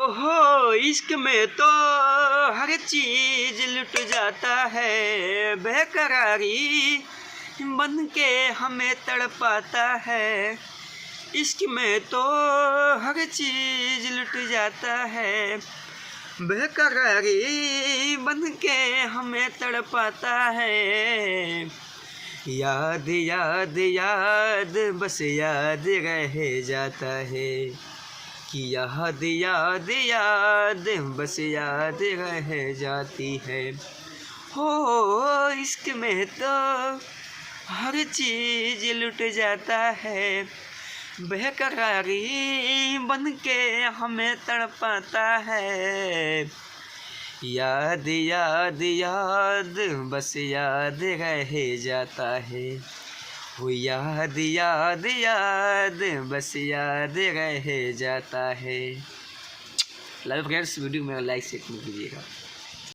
ओहो इश्क में तो हर चीज लुट जाता है, बेकरारी बन के हमें तड़पाता है। इश्क में तो हर चीज लुट जाता है, बेकरारी बन के हमें तड़पाता है। याद याद याद बस याद रह जाता है कि याद याद याद बस याद रह जाती है। हो इश्क में तो हर चीज लुट जाता है, बेकरारी बन के हमें तड़पाता है। याद याद याद बस याद रह जाता है, वो याद याद याद बस याद रह जाता है। लव फ्रेंड्स, वीडियो को मेरा लाइक शेयर कीजिएगा।